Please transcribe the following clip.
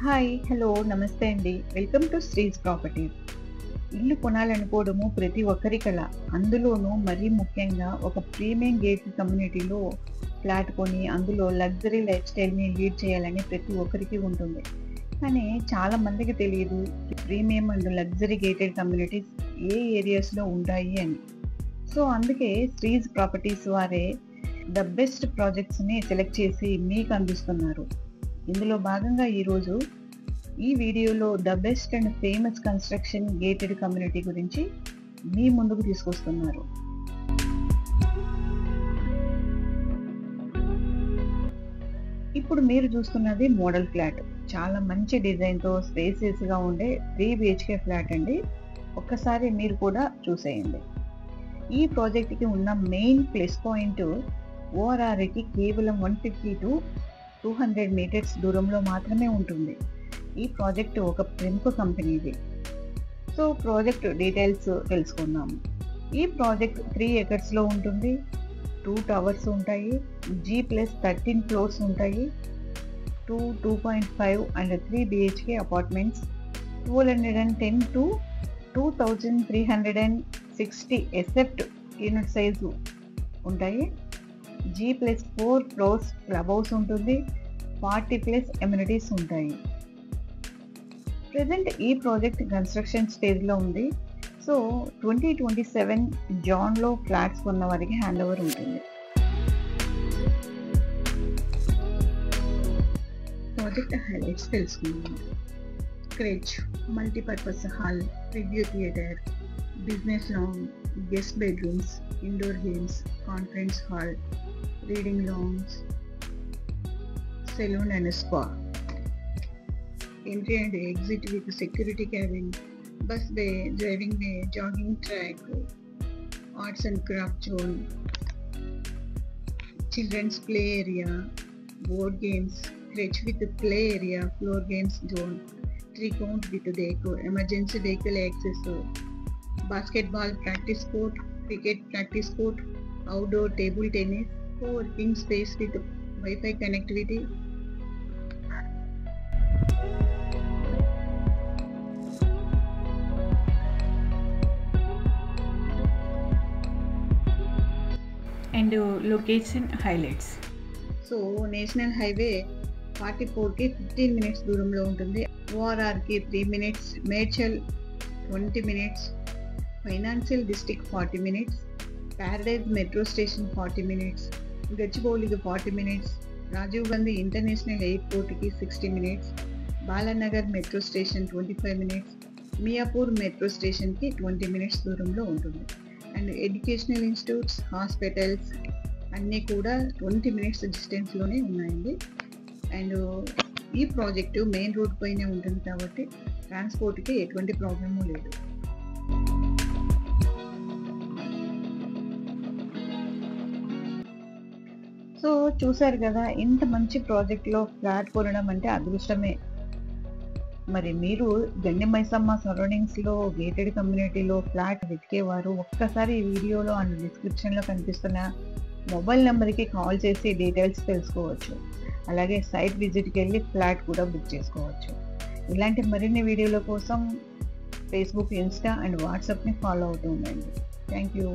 Hi hello నమస్తే అండి. Welcome to శ్రీస్ properties. ఇల్లు కొనాలనుకోవడము ప్రతి ఒక్కరి కల. అందులోనూ మరీ ముఖ్యంగా ఒక ప్రీమియం గేట్ కమ్యూనిటీలో ఫ్లాట్ కొని అందులో లగ్జరీ లైఫ్ స్టైల్ని లీడ్ చేయాలని ప్రతి ఒక్కరికి ఉంటుంది. కానీ చాలా మందికి తెలియదు premium and luxury gated communities ఏ ఏరియాస్లో ఉంటాయి అని. సో అందుకే శ్రీస్ ప్రాపర్టీస్ వారే ద బెస్ట్ ప్రాజెక్ట్స్ని సెలెక్ట్ చేసి మీకు అందిస్తున్నారు. ఇందులో భాగంగా ఈరోజు ఈ వీడియోలో the best and famous construction gated community గురించి మీ ముందుకు తీసుకొస్తున్నారు. ఇప్పుడు మీరు చూస్తున్నది మోడల్ ఫ్లాట్. చాలా మంచి డిజైన్తో స్పేసియస్గా ఉండే 3 BHK ఫ్లాట్ అండి. ఒక్కసారి మీరు కూడా చూసేయండి. ఈ ప్రాజెక్ట్కి ఉన్న మెయిన్ ప్లస్ పాయింట్ ఓఆర్ఆర్కి కేవలం 150 to 200 మీటర్స్ దూరంలో మాత్రమే ఉంటుంది. ఈ ప్రాజెక్ట్ ఒక ప్రముఖ కంపెనీది. సో ప్రాజెక్ట్ డీటెయిల్స్ తెలుసుకుందాము. ఈ ప్రాజెక్ట్ 3 acres ఉంటుంది. 2 towers ఉంటాయి. G+13 floors ఉంటాయి. 2.5 and 3 BHK అపార్ట్మెంట్స్ 1210 to 2360 ఎసెప్ట్ యూనిట్ సైజు ఉంటాయి. G+4 floors క్లబ్ హౌస్ ఉంటుంది. 40+ ఎమ్యూనిటీస్ ఉంటాయి. ప్రజెంట్ ఈ ప్రాజెక్ట్ కన్స్ట్రక్షన్ స్టేజ్లో ఉంది. సో 2027 జాన్లో ఫ్లాట్స్ కొన్న వారికి హ్యాండ్ ఓవర్ ఉంటుంది. ప్రాజెక్ట్ హైలైట్స్ తెలుసుకుందాం. Creche, multipurpose hall, review theatre, business lounge, guest bedrooms, indoor games, conference hall, reading lounges, salon and spa. Entry and exit with security cabin, bus bay, driving way, jogging track, arts and craft zone, children's play area, board games, crèche with play area, floor games zone, tree count with deco, emergency vehicle access, basketball practice court, cricket practice court, outdoor table tennis, co-working space with Wi-Fi connectivity. And location highlights. So national highway 44కి 15 minutes దూరంలో ఉంటుంది. ఓఆర్ఆర్కి 3 minutes, Medchal 20 minutes, financial district 40 minutes, Paradise metro station 40 minutes, గచ్చిబౌలికి 40 minutes, Rajiv Gandhi international ఎయిర్పోర్ట్కి 60 minutes, Balanagar metro station 25 minutes, Miyapur metro స్టేషన్కి 20 minutes దూరంలో ఉంటుంది. And educational institutes, hospitals అన్నీ కూడా 20 minutes డిస్టెన్స్లోనే ఉన్నాయండి. అండ్ ఈ ప్రాజెక్టు మెయిన్ రోడ్ పైనే ఉంటుంది కాబట్టి ట్రాన్స్పోర్ట్కి ఎటువంటి ప్రాబ్లము లేదు. సో చూసారు కదా, ఇంత మంచి ప్రాజెక్ట్లో ఫ్లాట్ కొనడం అంటే అదృష్టమే. మరి మీరు గండిమైసమ్మ సరౌండింగ్స్లో గేటెడ్ కమ్యూనిటీలో ఫ్లాట్ వెతికేవారు ఒక్కసారి ఈ వీడియోలో అండ్ డిస్క్రిప్షన్లో కనిపిస్తున్న మొబైల్ నెంబర్కి కాల్ చేసి డీటెయిల్స్ తెలుసుకోవచ్చు. అలాగే సైట్ విజిట్కి వెళ్ళి ఫ్లాట్ కూడా బుక్ చేసుకోవచ్చు. ఇలాంటి మరిన్ని వీడియోల కోసం ఫేస్బుక్, ఇన్స్టా అండ్ వాట్సాప్ని ఫాలో అవుతూ ఉండండి. Thank you.